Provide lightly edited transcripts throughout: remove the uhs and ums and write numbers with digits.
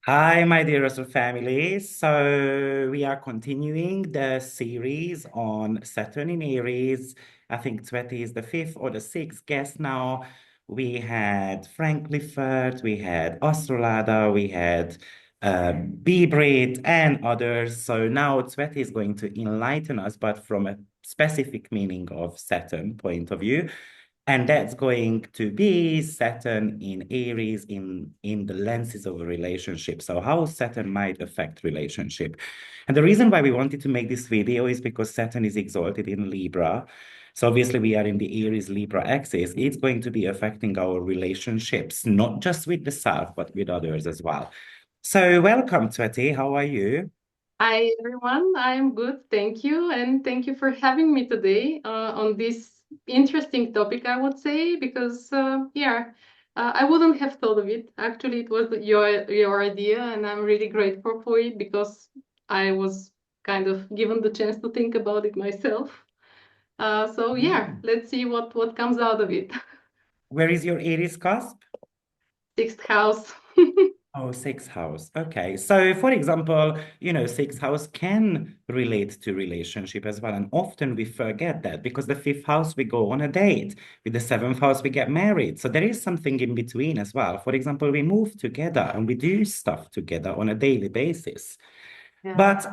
Hi, my dear Russell family. So we are continuing the series on Saturn in Aries. I think Tsveti is the fifth or the sixth guest now. We had Frank Clifford, we had Astrolada, we had Brit and others. So now Tsveti is going to enlighten us, but from a specific meaning of Saturn point of view. And that's going to be Saturn in Aries in the lenses of a relationship. So how Saturn might affect relationship. And the reason why we wanted to make this video is because Saturn is exalted in Libra. So obviously we are in the Aries Libra axis. It's going to be affecting our relationships, not just with the self, but with others as well. So welcome, Tweti. How are you? Hi everyone, I'm good, thank you, and thank you for having me today on this interesting topic, I would say, because I wouldn't have thought of it. Actually, it was your idea, and I'm really grateful for it because I was kind of given the chance to think about it myself. So yeah, Mm. let's see what comes out of it. Where is your Aries cusp? Sixth house. Oh, sixth house. Okay. So, for example, sixth house can relate to relationship as well. And often we forget that because the fifth house, we go on a date. With the seventh house, we get married. So there is something in between as well. For example, we move together and we do stuff together on a daily basis. Yeah. But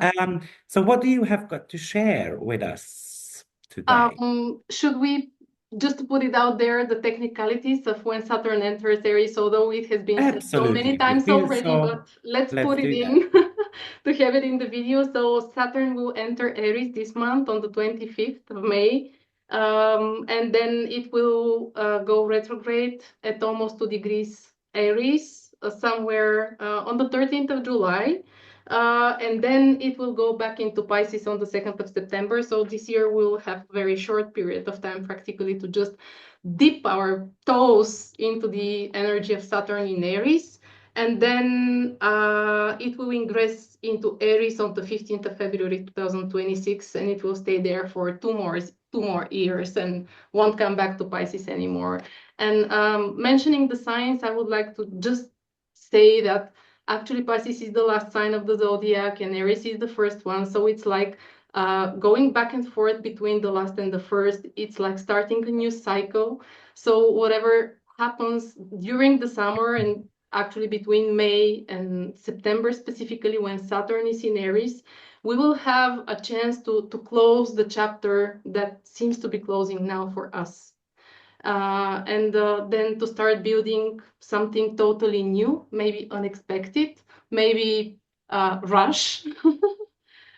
so what do you have got to share with us today? Should we just to put it out there, the technicalities of when Saturn enters Aries, although it has been said so Absolutely. many If you times feel already, so, but let's let's put it do that. in to have it in the video. So Saturn will enter Aries this month on the 25th of May. And then it will go retrograde at almost 2 degrees Aries, somewhere on the 13th of July. And then it will go back into Pisces on the 2nd of September. So this year we'll have a very short period of time practically to just dip our toes into the energy of Saturn in Aries. And then it will ingress into Aries on the 15th of February 2026, and it will stay there for two more years and won't come back to Pisces anymore. And mentioning the signs, I would like to just say that actually, Pisces is the last sign of the zodiac, and Aries is the first one. So it's like going back and forth between the last and the first. It's like starting a new cycle. So whatever happens during the summer and actually between May and September, specifically when Saturn is in Aries, we will have a chance to close the chapter that seems to be closing now for us and then to start building something totally new, maybe unexpected, maybe rush.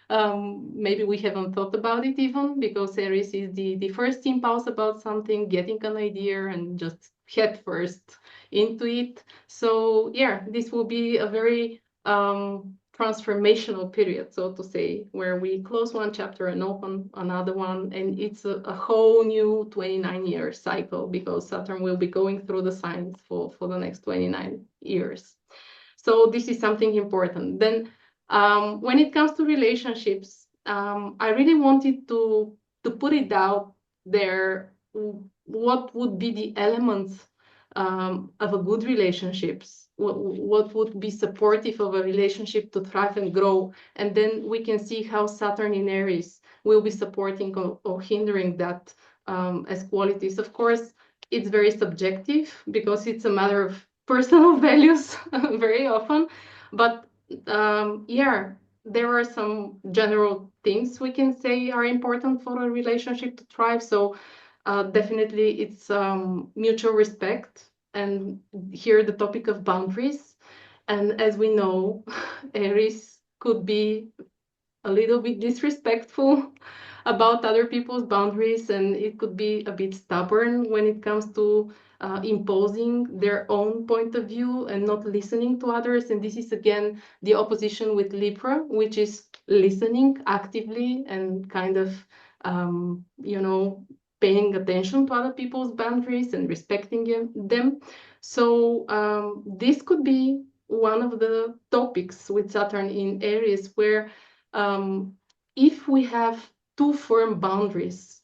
Maybe we haven't thought about it even because Aries is the first impulse about something, getting an idea and just head first into it. So yeah, this will be a very transformational period, so to say, where we close one chapter and open another one, and it's a whole new 29-year cycle because Saturn will be going through the signs for the next 29 years. So this is something important. Then when it comes to relationships, I really wanted to put it out there. What would be the elements of a good relationships? What would be supportive of a relationship to thrive and grow? And then we can see how Saturn in Aries will be supporting or hindering that as qualities. Of course, it's very subjective because it's a matter of personal values very often. But yeah, there are some general things we can say are important for a relationship to thrive. So definitely it's mutual respect. And here the topic of boundaries. And as we know, Aries could be a little bit disrespectful about other people's boundaries, and it could be a bit stubborn when it comes to imposing their own point of view and not listening to others. And this is again the opposition with Libra, which is listening actively and kind of, paying attention to other people's boundaries and respecting them. So this could be one of the topics with Saturn in Aries where um, if we have too firm boundaries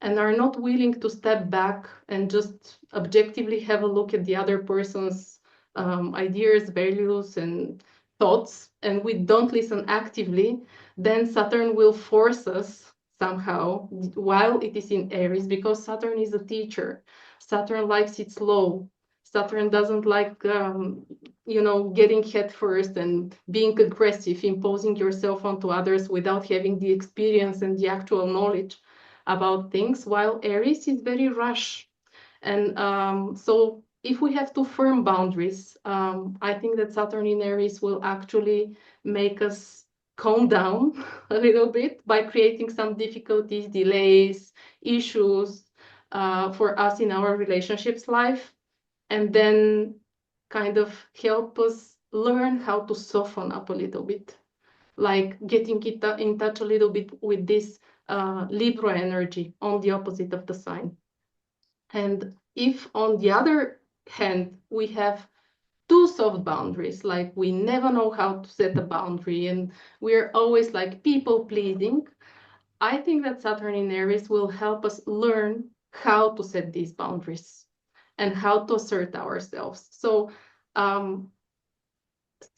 and are not willing to step back and just objectively have a look at the other person's ideas, values, and thoughts and we don't listen actively, then Saturn will force us somehow while it is in Aries, because Saturn is a teacher. Saturn likes it slow. Saturn doesn't like, getting head first and being aggressive, imposing yourself onto others without having the experience and the actual knowledge about things, while Aries is very rush. And so if we have too firm boundaries, I think that Saturn in Aries will actually make us calm down a little bit by creating some difficulties, delays, issues for us in our relationships life, and then kind of help us learn how to soften up a little bit, like getting in touch a little bit with this Libra energy on the opposite of the sign. And if, on the other hand, we have too soft boundaries, like we never know how to set a boundary and we're always like people pleasing, I think that Saturn in Aries will help us learn how to set these boundaries and how to assert ourselves. So,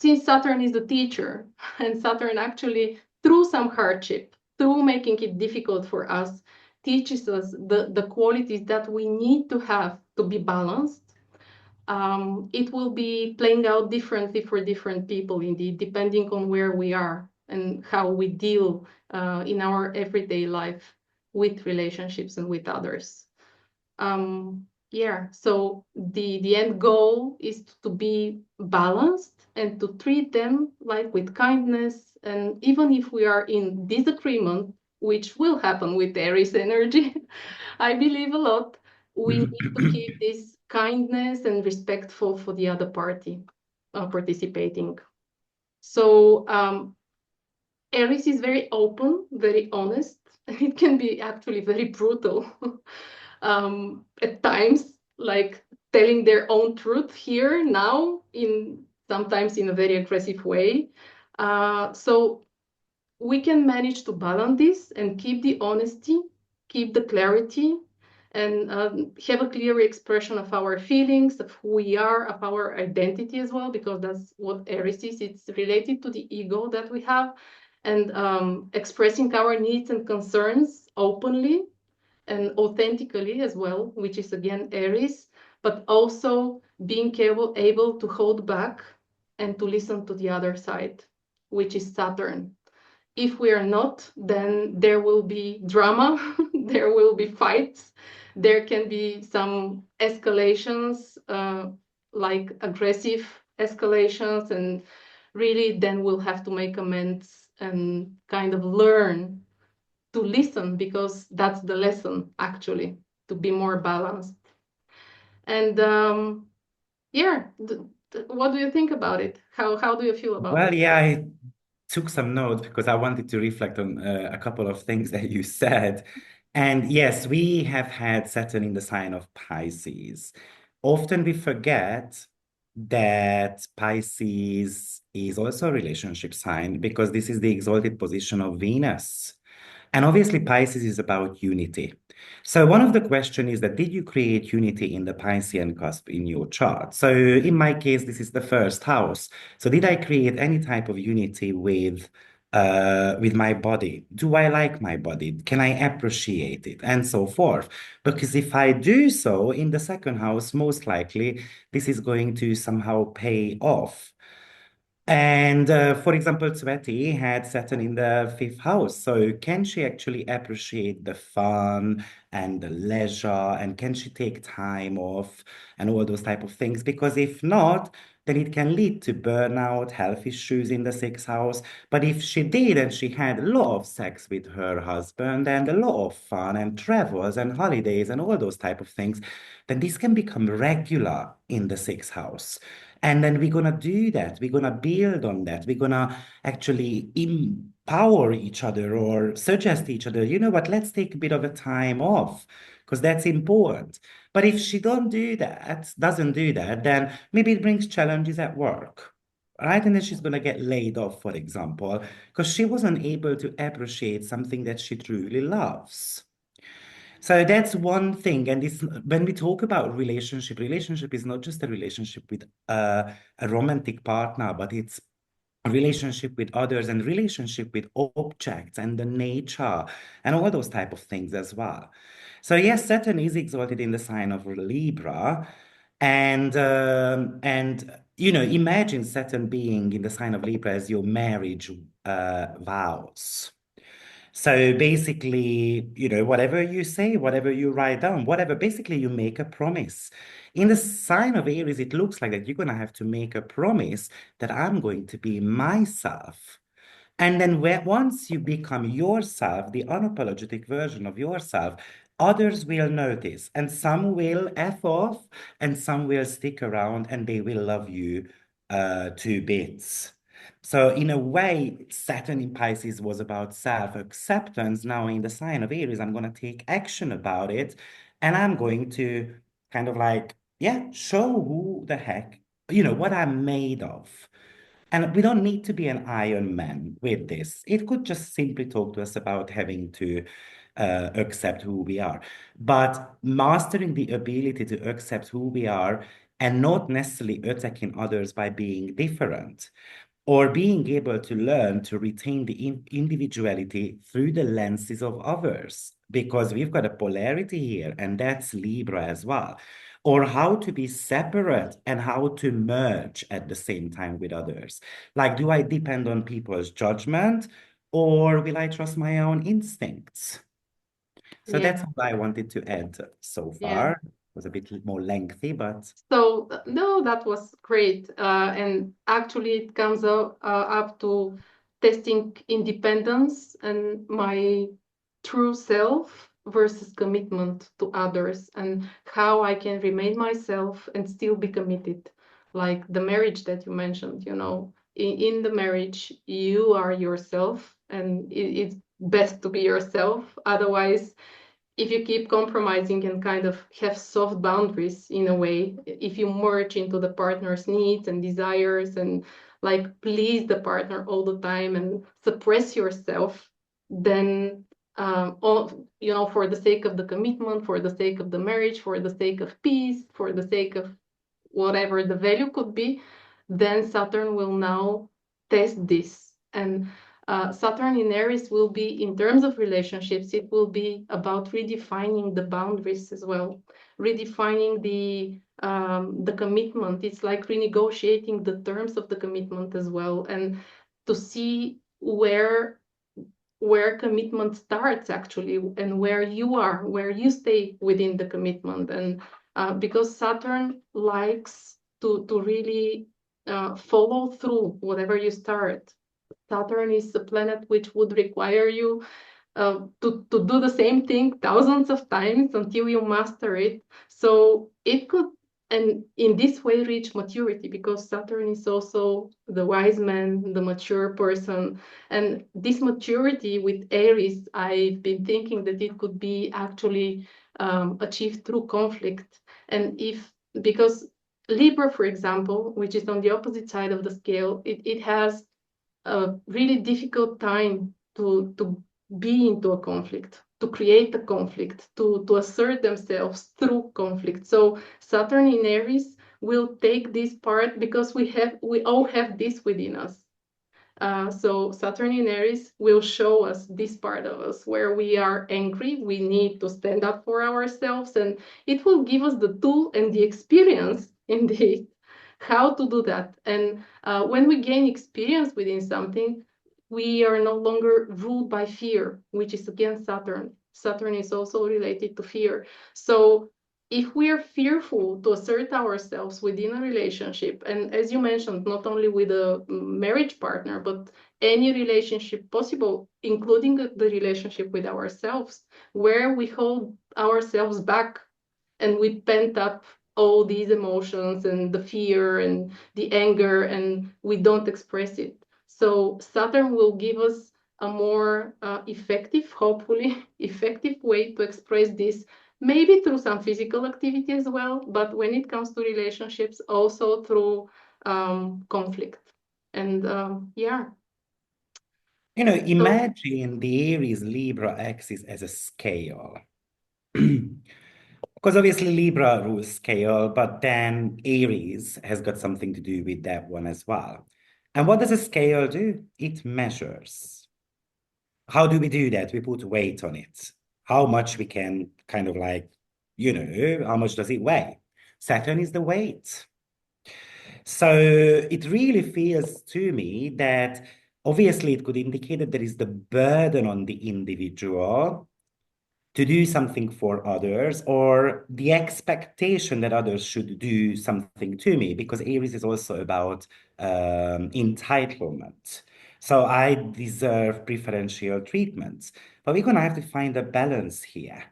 since Saturn is the teacher, and Saturn actually, through some hardship, through making it difficult for us, teaches us the qualities that we need to have to be balanced. It will be playing out differently for different people, indeed, depending on where we are and how we deal in our everyday life with relationships and with others. Yeah, so the end goal is to be balanced and to treat them like with kindness. And even if we are in disagreement, which will happen with Aries energy, I believe a lot, we need to keep this kindness and respectful for the other party participating. So Aries is very open, very honest, and it can be actually very brutal at times, like telling their own truth here now, in sometimes in a very aggressive way. So we can manage to balance this and keep the honesty, keep the clarity, and have a clear expression of our feelings, of who we are, of our identity as well, because that's what Aries is. It's related to the ego that we have, and expressing our needs and concerns openly and authentically as well, which is again Aries, but also being able to hold back and to listen to the other side, which is Saturn. If we are not, then there will be drama, there will be fights, there can be some escalations, like aggressive escalations, and really then we'll have to make amends and kind of learn to listen, because that's the lesson actually, to be more balanced. And yeah, what do you think about it? How do you feel about Well, it? yeah, I took some notes because I wanted to reflect on a couple of things that you said. And yes, we have had Saturn in the sign of Pisces. Often we forget that Pisces is also a relationship sign because this is the exalted position of Venus. And obviously, Pisces is about unity. So one of the questions is that did you create unity in the Piscean cusp in your chart? So in my case, this is the first house. So did I create any type of unity with my body? Do I like my body? Can I appreciate it? And so forth. Because if I do so in the second house, most likely this is going to somehow pay off. And for example, Sveti had Saturn in the fifth house. So can she actually appreciate the fun and the leisure? And can she take time off and all those type of things? Because if not, then it can lead to burnout, health issues in the sixth house. But if she did and she had a lot of sex with her husband and a lot of fun and travels and holidays and all those type of things, then this can become regular in the sixth house. And then we're going to do that. We're going to build on that. We're going to actually empower each other or suggest each other, you know what, let's take a bit of a time off because that's important. But if she doesn't do that, then maybe it brings challenges at work. Right. And then she's going to get laid off, for example, because she wasn't able to appreciate something that she truly loves. So that's one thing. And this, when we talk about relationship is not just a relationship with a romantic partner, but it's relationship with others and relationship with objects and the nature and all those type of things as well. So yes, Saturn is exalted in the sign of Libra, and you know, imagine Saturn being in the sign of Libra as your marriage vows. So basically, you know, whatever you say, whatever you write down, whatever, basically you make a promise. In the sign of Aries, it looks like that you're going to have to make a promise that I'm going to be myself. And then once you become yourself, the unapologetic version of yourself, others will notice, and some will F off, and some will stick around, and they will love you to bits. So in a way, Saturn in Pisces was about self-acceptance. Now in the sign of Aries, I'm going to take action about it, and I'm going to kind of like, yeah, show who the heck, you know, what I'm made of. And we don't need to be an Iron Man with this. It could just simply talk to us about having to accept who we are. But mastering the ability to accept who we are and not necessarily attacking others by being different, or being able to learn to retain the individuality through the lenses of others, because we've got a polarity here, and that's Libra as well. Or how to be separate and how to merge at the same time with others. Like, do I depend on people's judgment, or will I trust my own instincts? So that's Yeah, what I wanted to add so yeah. far. It was a bit more lengthy, but So no, that was great, and actually it comes up to testing independence and my true self versus commitment to others, and how I can remain myself and still be committed. Like the marriage that you mentioned, you know, in the marriage you are yourself, and it's best to be yourself. Otherwise, if you keep compromising and kind of have soft boundaries in a way, if you merge into the partner's needs and desires and like please the partner all the time and suppress yourself, then all, you know, for the sake of the commitment, for the sake of the marriage, for the sake of peace, for the sake of whatever the value could be, then Saturn will now test this. And Saturn in Aries will be, in terms of relationships, it will be about redefining the boundaries as well, redefining the commitment. It's like renegotiating the terms of the commitment as well, and to see where commitment starts actually, and where you stay within the commitment. And because Saturn likes to really follow through whatever you start. Saturn is a planet which would require you to do the same thing thousands of times until you master it. So it could, and in this way, reach maturity, because Saturn is also the wise man, the mature person. And this maturity with Aries, I've been thinking that it could be actually achieved through conflict. And if, because Libra, for example, which is on the opposite side of the scale, it has a really difficult time to be into a conflict, to create a conflict, to assert themselves through conflict. So Saturn in Aries will take this part, because we all have this within us. So Saturn in Aries will show us this part of us where we are angry. We need to stand up for ourselves, and it will give us the tool and the experience, indeed, how to do that. And when we gain experience within something, we are no longer ruled by fear, which is against Saturn. Saturn is also related to fear. So if we are fearful to assert ourselves within a relationship, and as you mentioned, not only with a marriage partner, but any relationship possible, including the relationship with ourselves, where we hold ourselves back and we pent up all these emotions and the fear and the anger, and we don't express it. So Saturn will give us a more effective, hopefully effective way to express this, maybe through some physical activity as well, but when it comes to relationships, also through conflict. And yeah. you know, So imagine the Aries Libra axis as a scale. Because obviously Libra rules scale, but then Aries has got something to do with that one as well. And what does a scale do? It measures. How do we do that? We put weight on it. How much we can kind of like, how much does it weigh? Saturn is the weight. So it really feels to me that obviously it could indicate that there is the burden on the individual to do something for others or the expectation that others should do something to me, because Aries is also about entitlement. So I deserve preferential treatments. But we're going to have to find a balance here.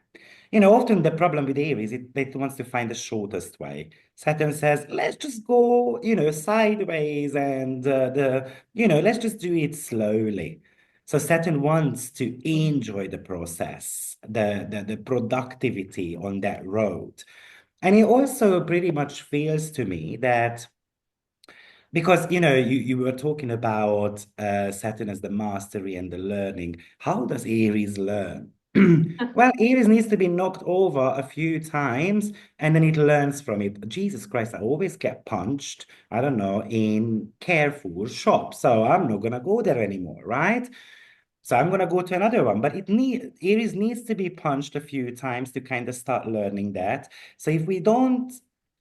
Often the problem with Aries, it wants to find the shortest way. Saturn says, let's just go, sideways and let's just do it slowly. So Saturn wants to enjoy the process, the productivity on that road. And it also pretty much feels to me that because you were talking about Saturn as the mastery and the learning. How does Aries learn? Well, Aries needs to be knocked over a few times and then it learns from it. Jesus Christ, I always get punched, I don't know, in Carrefour shop. So I'm not gonna go there anymore, right? So I'm gonna go to another one, but Aries needs to be punched a few times to kind of start learning that. So if we don't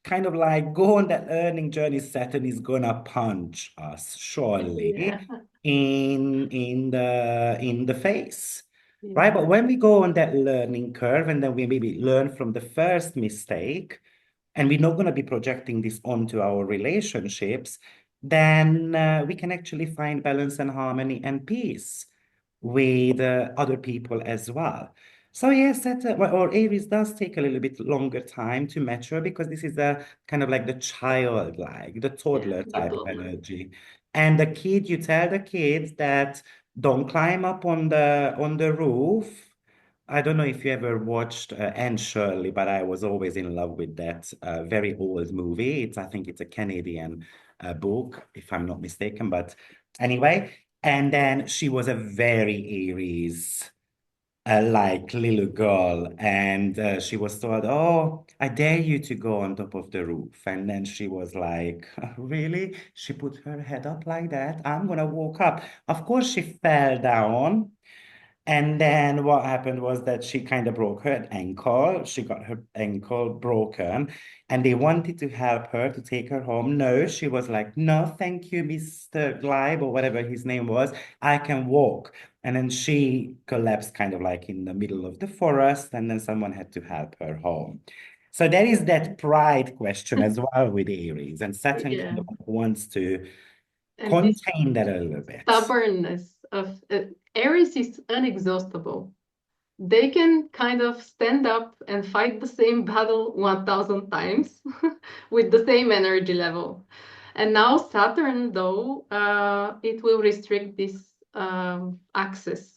kind of like go on that learning journey, Saturn is gonna punch us surely Yeah. in the face. Right? But Yeah. when we go on that learning curve and then we maybe learn from the first mistake, and we're not going to be projecting this onto our relationships, then we can actually find balance and harmony and peace with other people as well. So yes, or Aries does take a little bit longer time to mature because this is the kind of like the childlike, the Yeah, toddler the type of toddler. energy. And the kid, you tell the kids that don't climb up on the roof. I don't know if you ever watched Anne Shirley, but I was always in love with that very old movie. I think it's a Canadian book, if I'm not mistaken. But anyway, and then she was a very Aries, like little girl, and she was told, "Oh, I dare you to go on top of the roof." And then she was like, "Really?" She put her head up like that. I'm gonna walk up. Of course, she fell down. And then what happened was that she kind of broke her ankle. She got her ankle broken, and they wanted to help her to take her home. No, she was like, "No, thank you, Mr. Gleib," or whatever his name was. "I can walk." And then she collapsed kind of like in the middle of the forest, and then someone had to help her home. So there is that pride question as well with Aries, and Saturn kind Yeah. of wants to And this contain that a little bit. stubbornness of Aries is inexhaustible. They can kind of stand up and fight the same battle 1,000 times with the same energy level. And now Saturn, though, it will restrict this access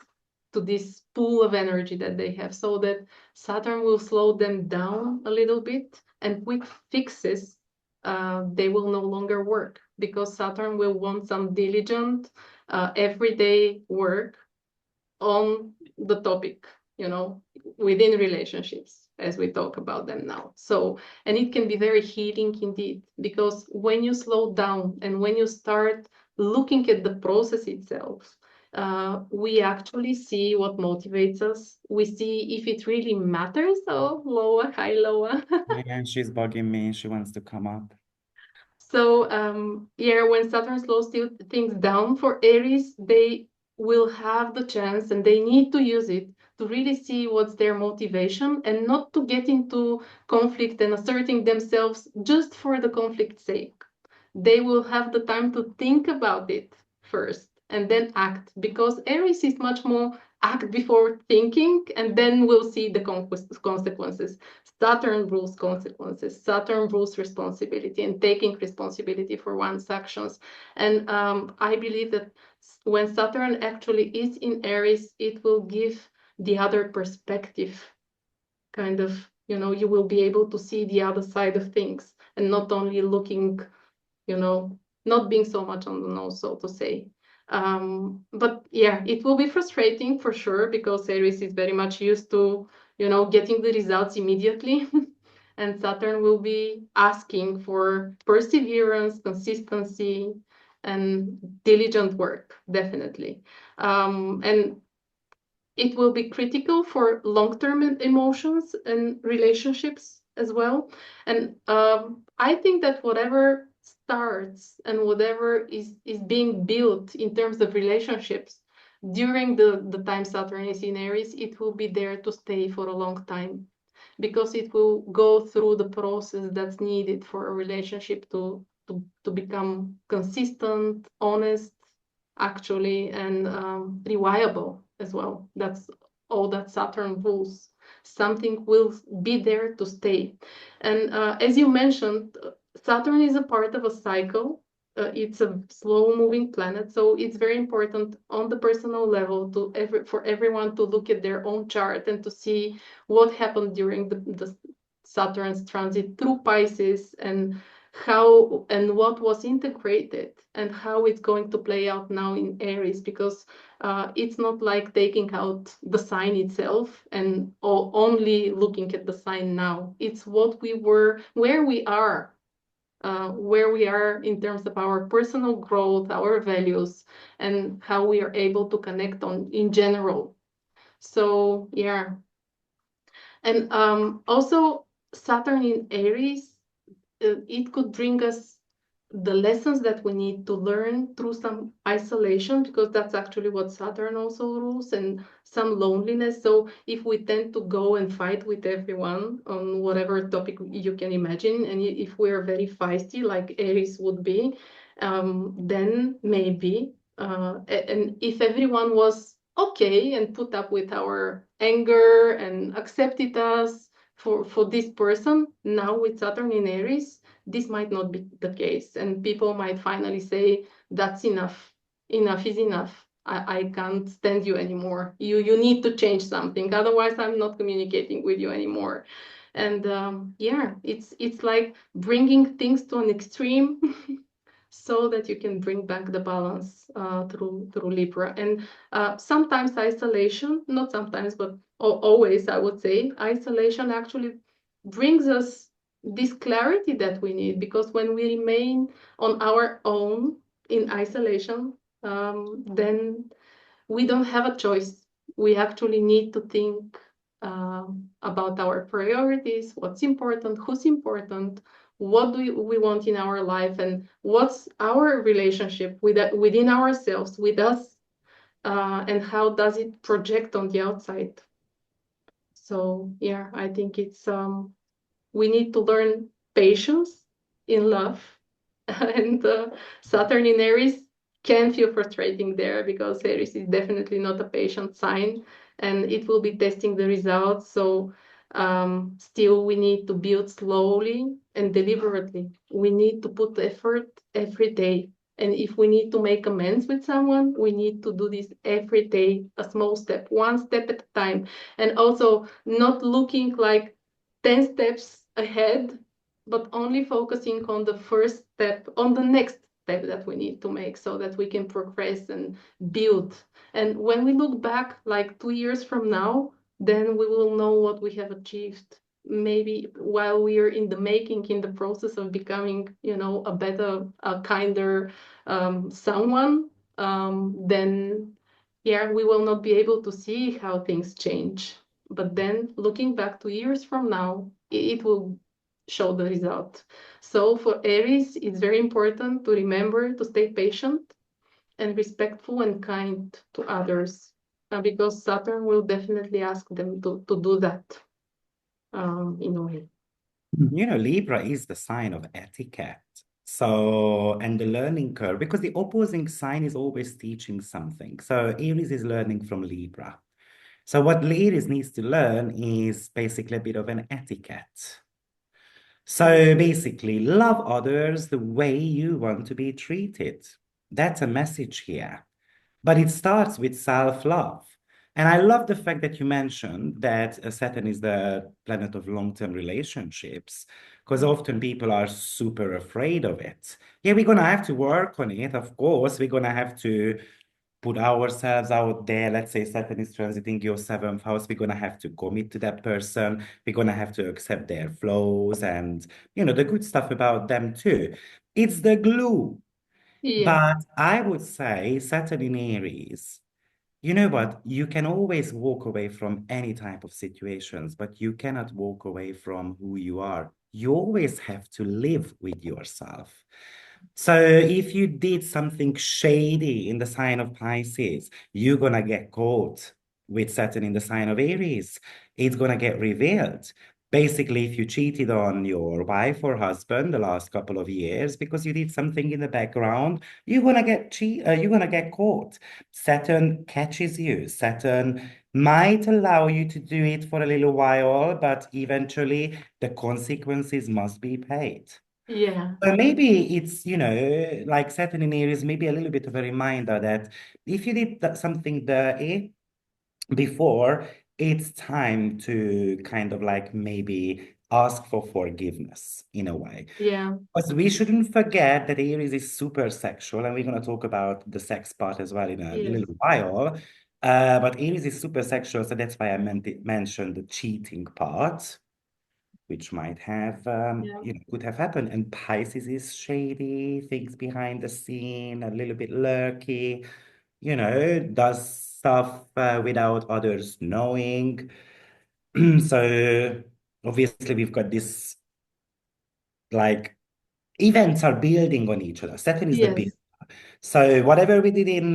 to this pool of energy that they have, so that Saturn will slow them down a little bit, and quick fixes, they will no longer work because Saturn will want some diligent, everyday work on the topic, within relationships as we talk about them now. So, and it can be very healing indeed, because when you slow down and when you start looking at the process itself, we actually see what motivates us. We see if it really matters. Oh, lower, high, lower. Yeah, she's bugging me. She wants to come up. So yeah, when Saturn slows things down for Aries, they will have the chance and they need to use it to really see what's their motivation and not to get into conflict and asserting themselves just for the conflict's sake. They will have the time to think about it first and then act, because Aries is much more act before thinking, and then we'll see the consequences. Saturn rules consequences. Saturn rules responsibility and taking responsibility for one's actions. And I believe that when Saturn actually is in Aries, it will give the other perspective. Kind of, you will be able to see the other side of things and not only looking, you know, not being so much on the nose, so to say. But yeah, it will be frustrating for sure, because Aries is very much used to, getting the results immediately. And Saturn will be asking for perseverance, consistency, and diligent work, definitely. And it will be critical for long-term emotions and relationships as well. And I think that whatever starts and whatever is being built in terms of relationships during the time Saturn is in Aries, it will be there to stay for a long time because it will go through the process that's needed for a relationship to become consistent, honest, actually, and reliable as well. That's all that Saturn rules. Something will be there to stay. And as you mentioned, Saturn is a part of a cycle. It's a slow-moving planet, so it's very important on the personal level for everyone to look at their own chart and to see what happened during the Saturn's transit through Pisces and how and what was integrated and how it's going to play out now in Aries, because it's not like taking out the sign itself and only looking at the sign now. It's what we were, where we are in terms of our personal growth, our values, and how we are able to connect on in general. So yeah, and also Saturn in Aries, it could bring us the lessons that we need to learn through some isolation, because that's actually what Saturn also rules, and some loneliness. So if we tend to go and fight with everyone on whatever topic you can imagine, and if we're very feisty like Aries would be, then maybe, and if everyone was okay and put up with our anger and accepted us for this person, now with Saturn in Aries, this might not be the case. And people might finally say, that's enough. Enough is enough. I can't stand you anymore. You need to change something. Otherwise, I'm not communicating with you anymore. And yeah, it's like bringing things to an extreme so that you can bring back the balance through Libra. And sometimes isolation, not sometimes, but always, I would say, isolation actually brings us this clarity that we need, because when we remain on our own in isolation, then we don't have a choice. We actually need to think about our priorities, what's important, who's important, what do we want in our life, and what's our relationship within ourselves, with us, and how does it project on the outside. So yeah, I think it's we need to learn patience in love. And Saturn in Aries can feel frustrating there, because Aries is definitely not a patient sign and it will be testing the results. So still we need to build slowly and deliberately. We need to put effort every day. And if we need to make amends with someone, we need to do this every day, a small step, one step at a time. And also not looking like 10 steps ahead, but only focusing on the first step, on the next step that we need to make, so that we can progress and build. And when we look back like 2 years from now, then we will know what we have achieved. Maybe while we are in the making, in the process of becoming, a better, a kinder someone, then yeah, we will not be able to see how things change. But then looking back 2 years from now, it will show the result. So for Aries, it's very important to remember to stay patient and respectful and kind to others, because Saturn will definitely ask them to do that in a way. Libra is the sign of etiquette. So, and the learning curve, because the opposing sign is always teaching something. So, Aries is learning from Libra. So, what Aries needs to learn is basically a bit of an etiquette. So, basically, love others the way you want to be treated. That's a message here. But it starts with self-love. And I love the fact that you mentioned that Saturn is the planet of long-term relationships, because often people are super afraid of it. Yeah, we're going to have to work on it. Of course, we're going to have to put ourselves out there. Let's say Saturn is transiting your seventh house. We're going to have to commit to that person. We're going to have to accept their flaws and, the good stuff about them too. It's the glue. Yeah, But I would say Saturn in Aries, you know what? You can always walk away from any type of situations, but you cannot walk away from who you are. You always have to live with yourself. So if you did something shady in the sign of Pisces, you're gonna get caught with Saturn in the sign of Aries. It's gonna get revealed. Basically, if you cheated on your wife or husband the last couple of years because you did something in the background, you're gonna get caught. Saturn catches you. Saturn might allow you to do it for a little while, but eventually the consequences must be paid. yeah, So maybe it's, like Saturn in Aries, maybe a little bit of a reminder that if you did something dirty before, it's time to kind of like maybe ask for forgiveness in a way. yeah, Because we shouldn't forget that Aries is super sexual, and we're going to talk about the sex part as well in a yes, little while. But Aries is super sexual, so that's why I mentioned the cheating part, which might have, yeah, could have happened. And Pisces is shady, things behind the scene, a little bit lurky, does stuff without others knowing. So obviously we've got this, like, events are building on each other. Saturn is the big. yes. So whatever we did in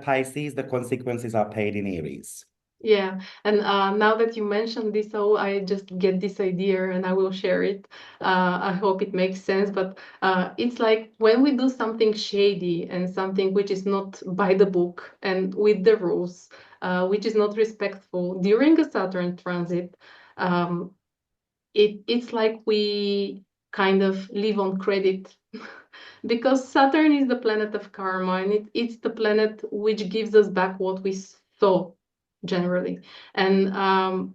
Pisces, the consequences are paid in Aries. Yeah, and now that you mentioned this, oh, I just get this idea and I will share it. I hope it makes sense, but it's like when we do something shady and something which is not by the book and with the rules, which is not respectful during a Saturn transit, um, it's like we kind of live on credit because Saturn is the planet of karma and it's the planet which gives us back what we saw generally. And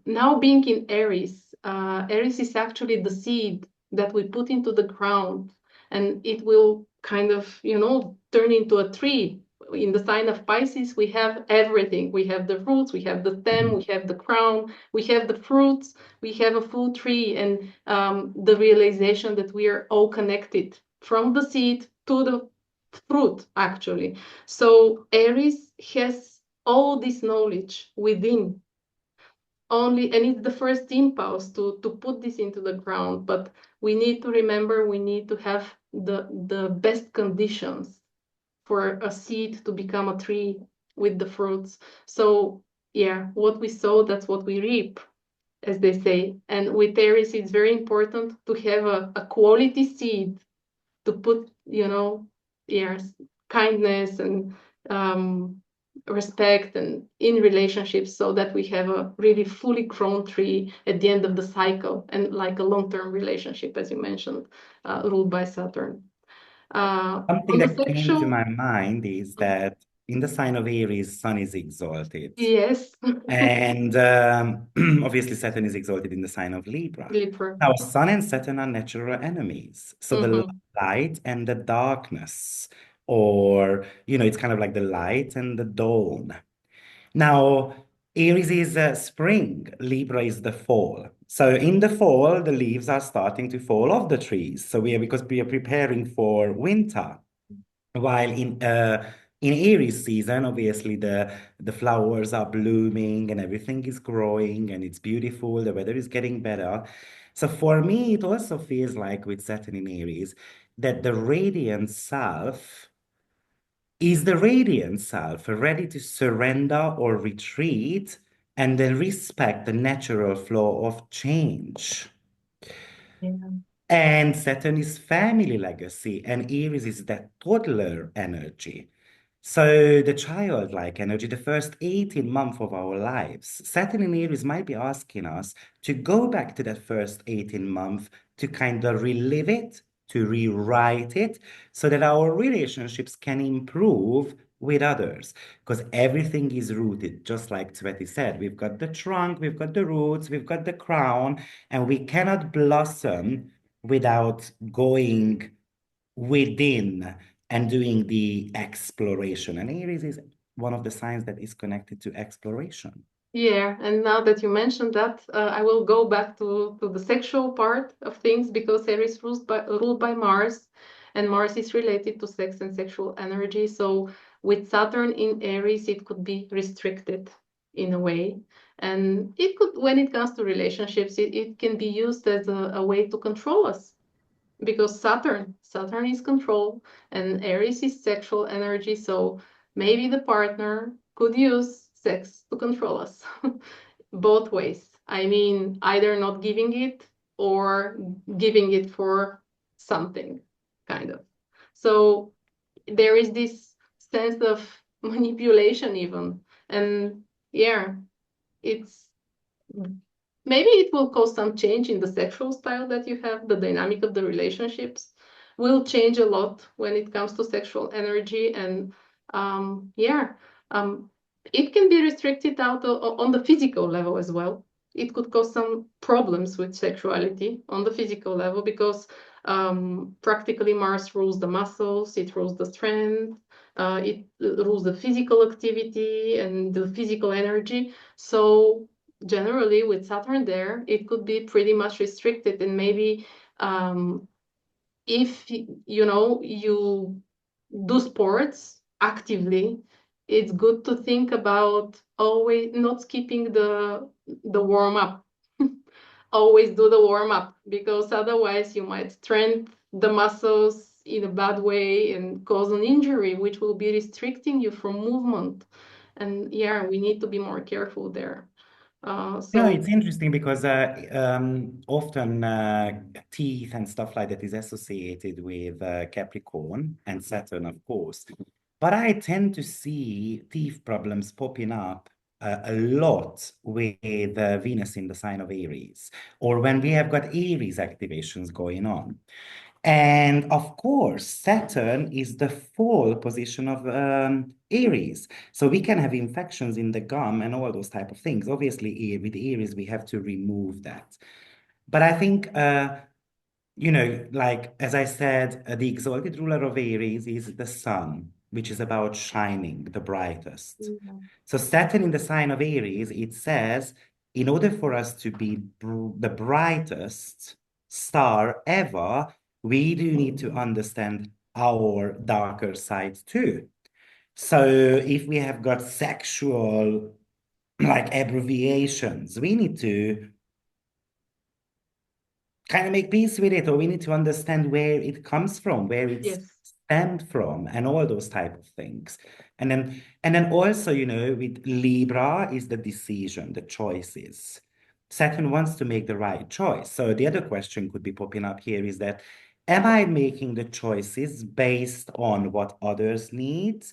now being in Aries, Aries is actually the seed that we put into the ground and it will kind of, turn into a tree. In the sign of Pisces, we have everything. We have the roots, we have the stem, we have the crown, we have the fruits, we have a full tree, and the realization that we are all connected from the seed to the fruit, actually. So Aries has all this knowledge within only, and it's the first impulse to put this into the ground. But we need to remember we need to have the best conditions for a seed to become a tree with the fruits. So yeah, what we sow, that's what we reap, as they say. And with Aries, it's very important to have a quality seed to put, yes, kindness and um, respect and in relationships so that we have a really fully grown tree at the end of the cycle and like a long-term relationship, as you mentioned, ruled by Saturn. Something On the that came to sexual, my mind is that in the sign of Aries, Sun is exalted. yes, And obviously, Saturn is exalted in the sign of Libra. Libra. Now, Sun and Saturn are natural enemies. So the Mm-hmm. light and the darkness, or, it's kind of like the light and the dawn. Now, Aries is spring, Libra is the fall. So in the fall, the leaves are starting to fall off the trees. So because we are preparing for winter. While in Aries season, obviously the flowers are blooming and everything is growing and it's beautiful. The weather is getting better. So for me, it also feels like with Saturn in Aries that the radiant self is the radiant self ready to surrender or retreat and then respect the natural flow of change. Yeah. And Saturn is family legacy, and Aries is that toddler energy. So the childlike energy, the first 18 months of our lives, Saturn in Aries might be asking us to go back to that first 18 months to kind of relive it, to rewrite it, so that our relationships can improve with others. Because everything is rooted, just like Tsveti said. We've got the trunk, we've got the roots, we've got the crown, and we cannot blossom without going within and doing the exploration. And Aries is one of the signs that is connected to exploration. Yeah, and now that you mentioned that, I will go back to the sexual part of things because Aries ruled by Mars, And Mars is related to sex and sexual energy. So with Saturn in Aries, it could be restricted in a way. And it could, when it comes to relationships, it can be used as a way to control us because Saturn is control and Aries is sexual energy. So maybe the partner could use sex to control us both ways. I mean, either not giving it or giving it for something, kind of. So there is this sense of manipulation, even. And yeah, it's maybe it will cause some change in the sexual style that you have. The dynamic of the relationships will change a lot when it comes to sexual energy. And yeah, um, it can be restricted out on the physical level as well. It could cause some problems with sexuality on the physical level because practically Mars rules the muscles, it rules the strength, it rules the physical activity and the physical energy. So generally with Saturn there, it could be pretty much restricted. And maybe if you do sports actively, it's good to think about always not skipping the warm up. Always do the warm up because otherwise you might strengthen the muscles in a bad way and cause an injury, which will be restricting you from movement. And yeah, we need to be more careful there. No, So it's interesting because often teeth and stuff like that is associated with Capricorn and Saturn, of course. But I tend to see teeth problems popping up a lot with Venus in the sign of Aries, or when we have got Aries activations going on. And of course, Saturn is the fall position of Aries. So we can have infections in the gum and all those type of things. Obviously, with Aries, we have to remove that. But I think, like as I said, the exalted ruler of Aries is the sun, which is about shining the brightest. yeah. So Saturn in the sign of Aries, it says, in order for us to be the brightest star ever, we do need to understand our darker side too. So if we have got sexual like abbreviations, we need to kind of make peace with it, or we need to understand where it comes from, where it's Yes. stemmed from, and all those type of things. And then also, with Libra is the decision, the choices. Saturn wants to make the right choice. So the other question could be popping up here is that, am I making the choices based on what others need,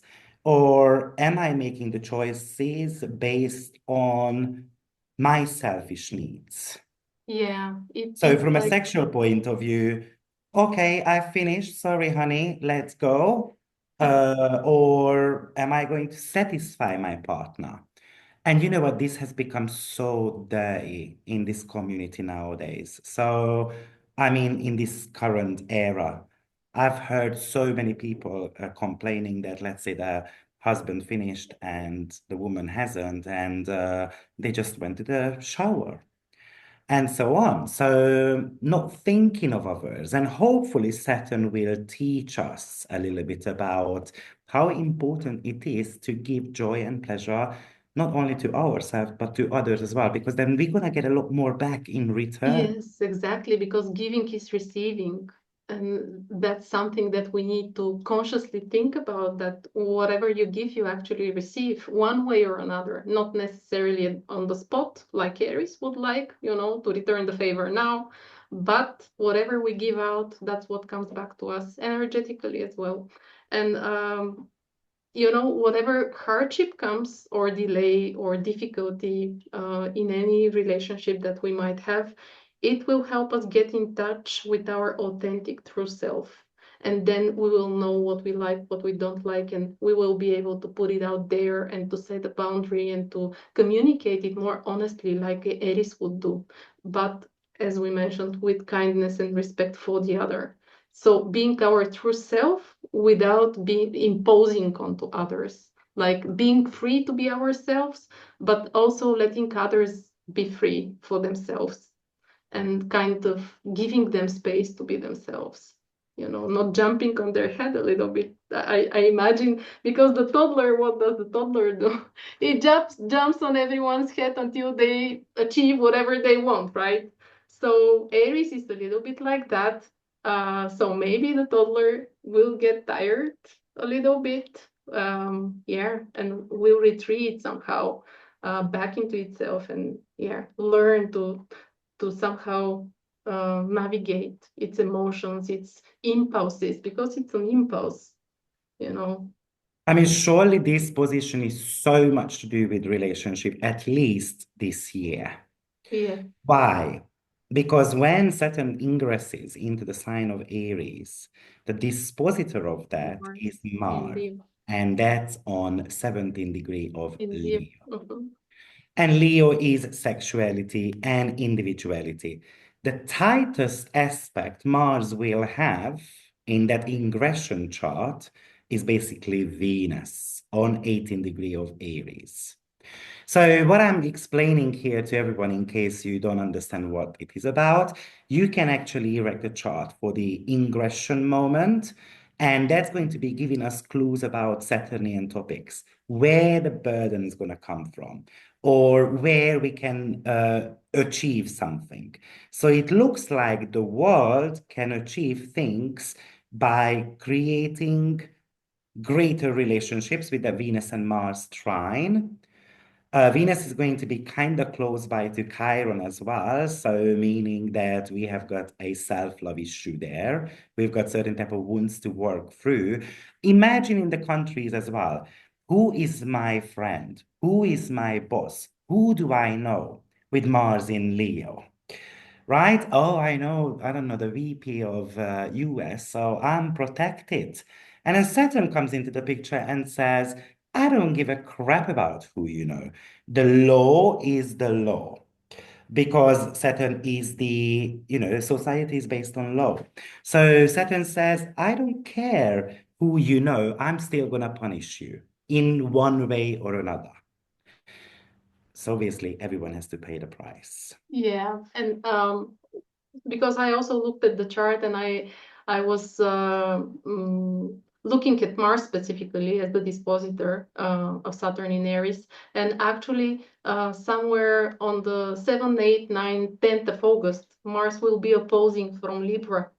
or am I making the choices based on my selfish needs? Yeah, So it's from a like, sexual point of view, okay, I finished. Sorry, honey, let's go. Or am I going to satisfy my partner? And you know what? This has become so dirty in this community nowadays. So, I mean, in this current era, I've heard so many people complaining that, let's say, the husband finished and the woman hasn't, and they just went to the shower and so on. So, not thinking of others. And hopefully, Saturn will teach us a little bit about how important it is to give joy and pleasure, not only to ourselves, but to others as well, because then we're going to get a lot more back in return. yes, exactly, because giving is receiving. And that's something that we need to consciously think about, that whatever you give, you actually receive one way or another, not necessarily on the spot, like Aries would like, to return the favor now. But whatever we give out, that's what comes back to us energetically as well. And whatever hardship comes or delay or difficulty in any relationship that we might have, it will help us get in touch with our authentic true self. And then we will know what we like, what we don't like, and we will be able to put it out there and to set a boundary and to communicate it more honestly, like Eris would do. But as we mentioned, with kindness and respect for the other. So being our true self without being imposing onto others, like being free to be ourselves, but also letting others be free for themselves and kind of giving them space to be themselves. not jumping on their head a little bit. I imagine, because the toddler, what does the toddler do? It jumps on everyone's head until they achieve whatever they want, right? So Aries is a little bit like that. So maybe the toddler will get tired a little bit, yeah, and will retreat somehow back into itself, and yeah, learn to somehow navigate its emotions, its impulses, because it's an impulse, you know. I mean, surely this position is so much to do with relationship, at least this year. Yeah, Why? Because when Saturn ingresses into the sign of Aries, the dispositor of that is Mars in Mars, Leo, and that's on 17th degree of in Leo. Leo. Mhm. And Leo is sexuality and individuality. The tightest aspect Mars will have in that ingression chart is basically Venus on 18th degree of Aries. So what I'm explaining here to everyone, in case you don't understand what it is about, you can actually erect a chart for the ingression moment, and that's going to be giving us clues about Saturnian topics, where the burden is going to come from, or where we can achieve something. So it looks like the world can achieve things by creating greater relationships with the Venus and Mars trine. Venus is going to be kind of close by to Chiron as well, so meaning that we have got a self-love issue there. We've got certain type of wounds to work through. Imagine in the countries as well. Who is my friend? Who is my boss? Who do I know with Mars in Leo? Right? Oh, I know, I don't know, the VP of US, so I'm protected. And then Saturn comes into the picture and says, I don't give a crap about who you know. The law is the law because Saturn is society is based on law. So Saturn says, I don't care who you know, I'm still going to punish you in one way or another. So obviously, everyone has to pay the price. Yeah, and because I also looked at the chart, and I was looking at Mars specifically as the dispositor of Saturn in Aries, and actually somewhere on the 7th, 8th, 9th, 10th of August, Mars will be opposing from Libra.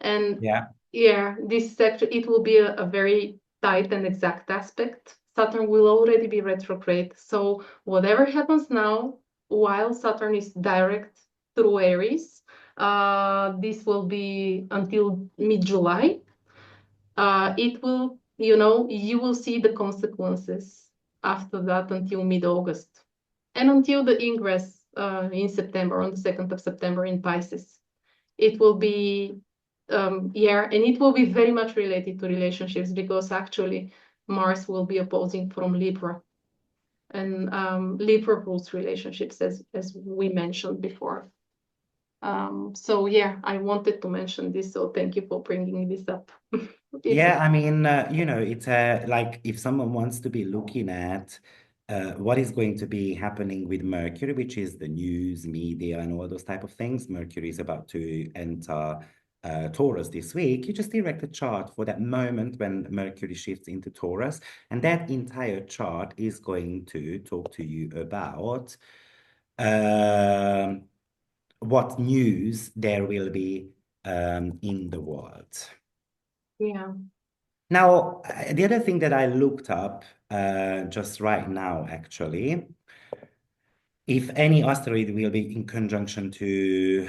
And Yeah. yeah, this sector, it will be a very tight and exact aspect. Saturn will already be retrograde. So whatever happens now, while Saturn is direct through Aries, this will be until mid-July. It will, you will see the consequences after that until mid-August, and until the ingress in September, on the 2nd of September in Pisces. It will be, yeah, and it will be very much related to relationships, because actually Mars will be opposing from Libra, and Libra rules relationships, as we mentioned before. So yeah, I wanted to mention this, so thank you for bringing this up. It's Yeah, I mean, it's like if someone wants to be looking at what is going to be happening with Mercury, which is the news, media, and all those type of things. Mercury is about to enter Taurus this week. You just erect a chart for that moment when Mercury shifts into Taurus, and that entire chart is going to talk to you about um, what news there will be in the world. Yeah. Now, the other thing that I looked up just right now, actually, if any asteroid will be in conjunction to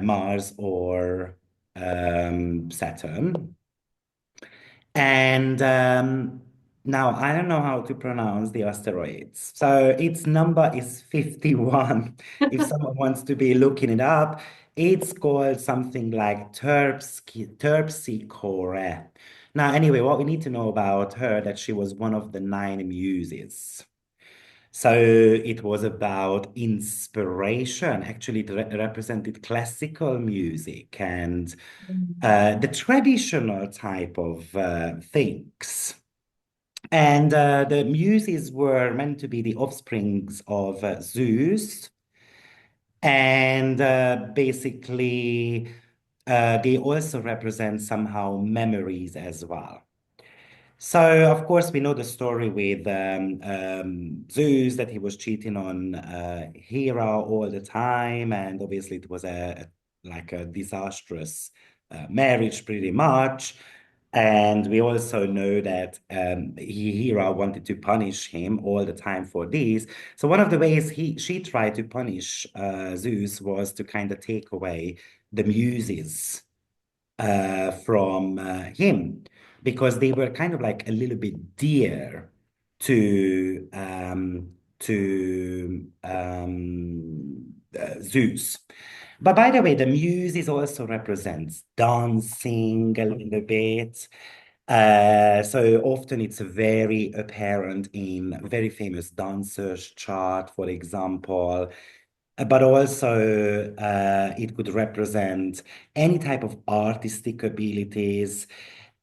Mars or Saturn. And now I don't know how to pronounce the asteroids. So its number is 51. If someone wants to be looking it up, it's called something like Terpsichore. Now, anyway, what we need to know about her, that she was one of the nine muses. So it was about inspiration. Actually, it represented classical music and the traditional type of things. And the muses were meant to be the offsprings of Zeus. And basically, they also represent somehow memories as well. So, of course, we know the story with Zeus that he was cheating on Hera all the time, and obviously it was like a disastrous marriage, pretty much. And we also know that Hera wanted to punish him all the time for this. So one of the ways she tried to punish Zeus was to kind of take away the muses from him because they were kind of like a little bit dear to Zeus. But by the way, the Muses also represents dancing a little bit. So often it's very apparent in very famous dancers chart, for example. But also it could represent any type of artistic abilities.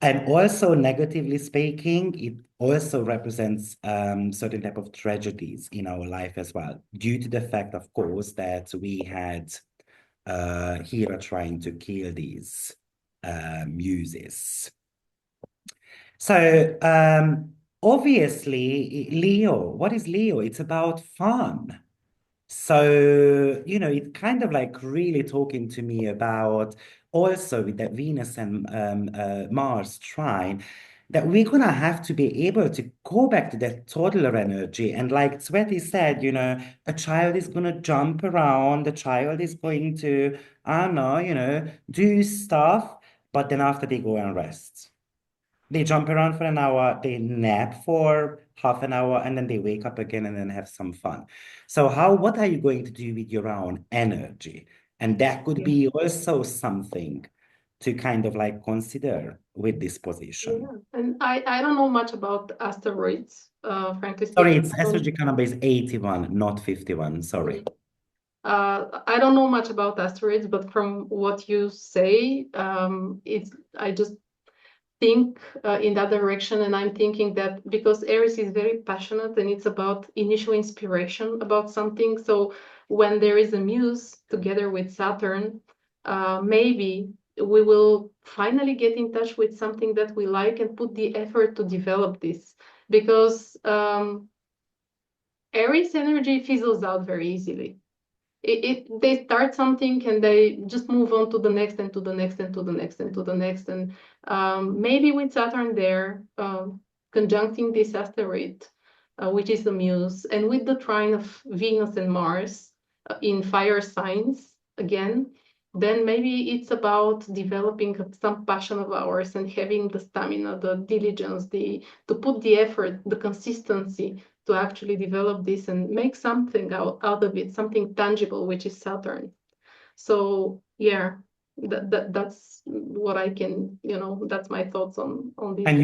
And also, negatively speaking, it also represents certain type of tragedies in our life as well, due to the fact, of course, that we had Hera trying to kill these muses. So, obviously, Leo, what is Leo? It's about fun. So, it kind of like really talking to me about also with that Venus and Mars trine, that we're gonna have to be able to go back to that toddler energy. And like Sweti said, a child is gonna jump around, the child is going to, I don't know, do stuff, but then after they go and rest. They jump around for an hour, they nap for half an hour, and then they wake up again and then have some fun. So what are you going to do with your own energy? And that could Yeah. be also something to kind of like consider with this Yeah. position. And I don't know much about asteroids, frankly Sorry, speaking. it's astrological number is 81, not 51. Sorry. I don't know much about asteroids, but from what you say, I just think in that direction, and I'm thinking that because Aries is very passionate and it's about initial inspiration about something. So when there is a muse together with Saturn, maybe we will finally get in touch with something that we like and put the effort to develop this, because Aries energy fizzles out very easily. They start something and they just move on to the next and to the next and to the next and to the next. And maybe with Saturn there conjuncting this asteroid, which is the muse, and with the trine of Venus and Mars in fire signs again, then maybe it's about developing some passion of ours and having the stamina, the diligence, the to put the effort, the consistency to actually develop this and make something out of it, something tangible, which is Saturn. So yeah, that's what I can, that's my thoughts on this. And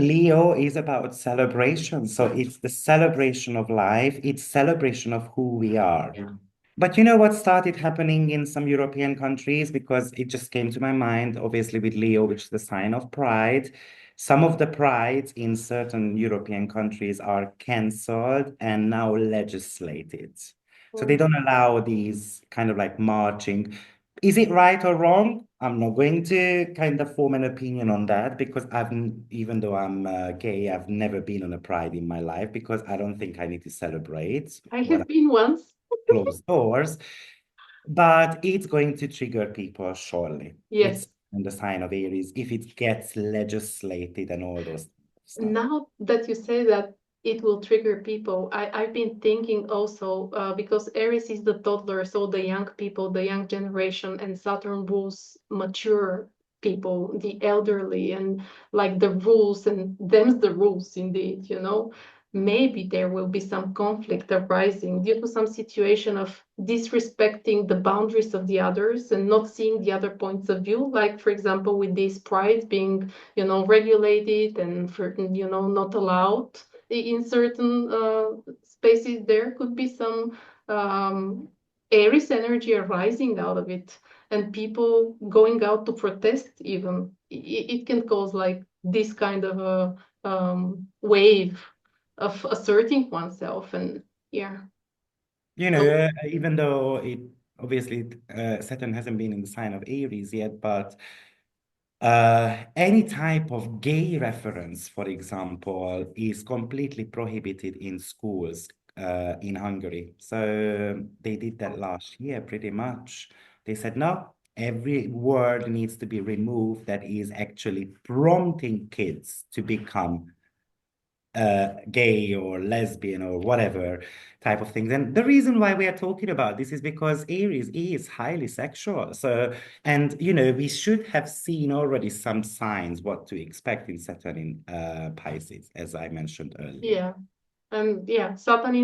Leo is about celebration. So it's the celebration of life, it's celebration of who we are. But you know what started happening in some European countries? Because it just came to my mind, obviously, with Leo, which is the sign of pride. Some of the prides in certain European countries are cancelled and now legislated. So they don't allow these kind of like marching. Is it right or wrong? I'm not going to kind of form an opinion on that because even though I'm gay, I've never been on a pride in my life because I don't think I need to celebrate I what have been once. closed doors, but it's going to trigger people surely. It's Yes. in the sign of Aries if it gets legislated and all those stuff. Now that you say that it will trigger people, I've been thinking also because Aries is the toddler, so the young people, the young generation, and Saturn rules mature people, the elderly, and like the rules, and them's the rules indeed, Maybe there will be some conflict arising due to some situation of disrespecting the boundaries of the others and not seeing the other points of view, like, for example, with these prides being regulated and for, not allowed in certain spaces. There could be some Aries energy arising out of it, and people going out to protest. Even it can cause like this kind of a wave of asserting oneself, and yeah. So Even though it obviously Saturn hasn't been in the sign of Aries yet, but any type of gay reference, for example, is completely prohibited in schools in Hungary. So they did that last year pretty much. They said, no, every word needs to be removed that is actually prompting kids to become gay or lesbian or whatever type of things. And the reason why we are talking about this is because Aries is highly sexual. So, and we should have seen already some signs what to expect in Saturn in Pisces, as I mentioned earlier. Yeah. And yeah, Saturn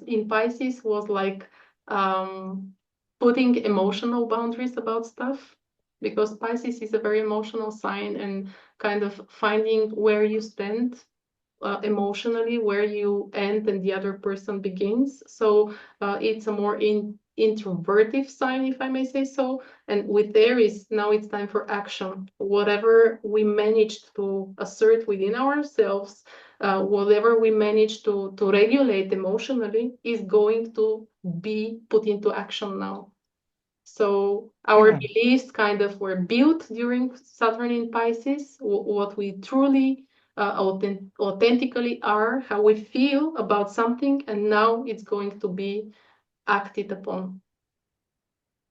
in Pisces was like um, putting emotional boundaries about stuff, because Pisces is a very emotional sign, and kind of finding where you stand emotionally, where you end and the other person begins. So it's a more introvertive sign, if I may say so. And with Aries, now it's time for action. Whatever we managed to assert within ourselves, whatever we manage to regulate emotionally, is going to be put into action now. So our Yeah. beliefs kind of were built during Saturn in Pisces, what we truly authentically are, how we feel about something, and now it's going to be acted upon.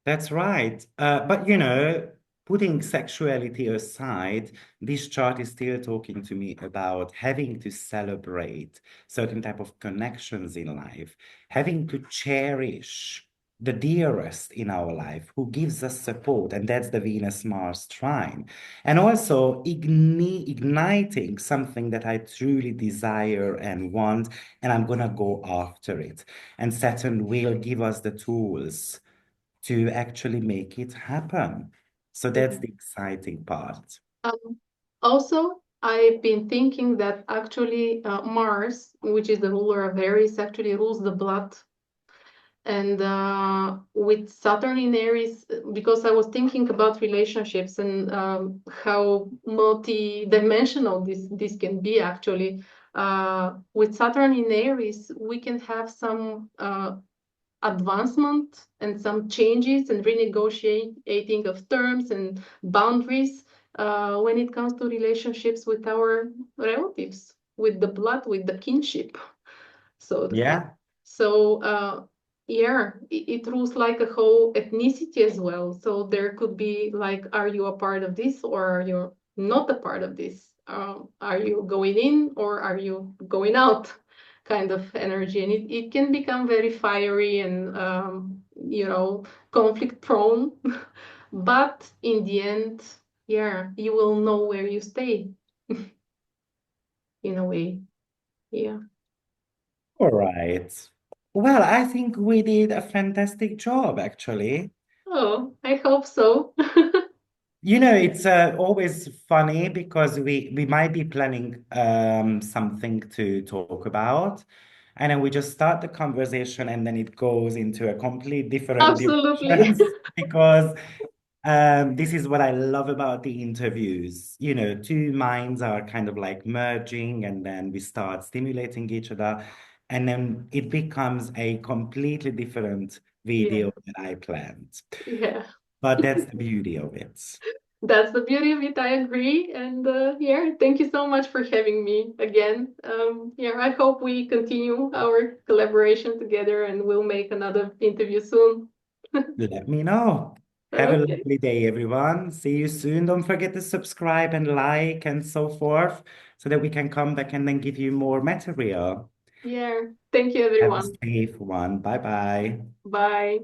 That's right. But putting sexuality aside, this chart is still talking to me about having to celebrate certain type of connections in life, having to cherish the dearest in our life who gives us support, and that's the Venus-Mars trine. And also igniting something that I truly desire and want, and I'm gonna go after it. And Saturn will give us the tools to actually make it happen. So that's Yeah. the exciting part. Um, Also, I've been thinking that actually Mars, which is the ruler of Aries, actually rules the blood. And with Saturn in Aries, because I was thinking about relationships and how multi-dimensional this can be actually. With Saturn in Aries, we can have some advancement and some changes and renegotiating of terms and boundaries when it comes to relationships with our relatives, with the blood, with the kinship, so to say. Yeah. So yeah, it rules like a whole ethnicity as well. So there could be like, are you a part of this or are you not a part of this? Are you going in or are you going out? Kind of energy, and it can become very fiery and conflict prone. But in the end, yeah, you will know where you stay in a way. Yeah. All right. Well, I think we did a fantastic job, actually. Oh, I hope so. It's always funny because we might be planning something to talk about, and then we just start the conversation, and then it goes into a complete different Absolutely. directions because this is what I love about the interviews. Two minds are kind of like merging, and then we start stimulating each other, and then it becomes a completely different Yeah. video that I planned. Yeah. But that's the beauty of it. That's the beauty of it. I agree. And yeah, thank you so much for having me again. Yeah, I hope we continue our collaboration together and we'll make another interview soon. Let me know. Have a Okay. lovely day, everyone. See you soon. Don't forget to subscribe and like and so forth so that we can come back and then give you more material. Yeah. Thank you, Have a everyone. safe one. Bye bye. Bye.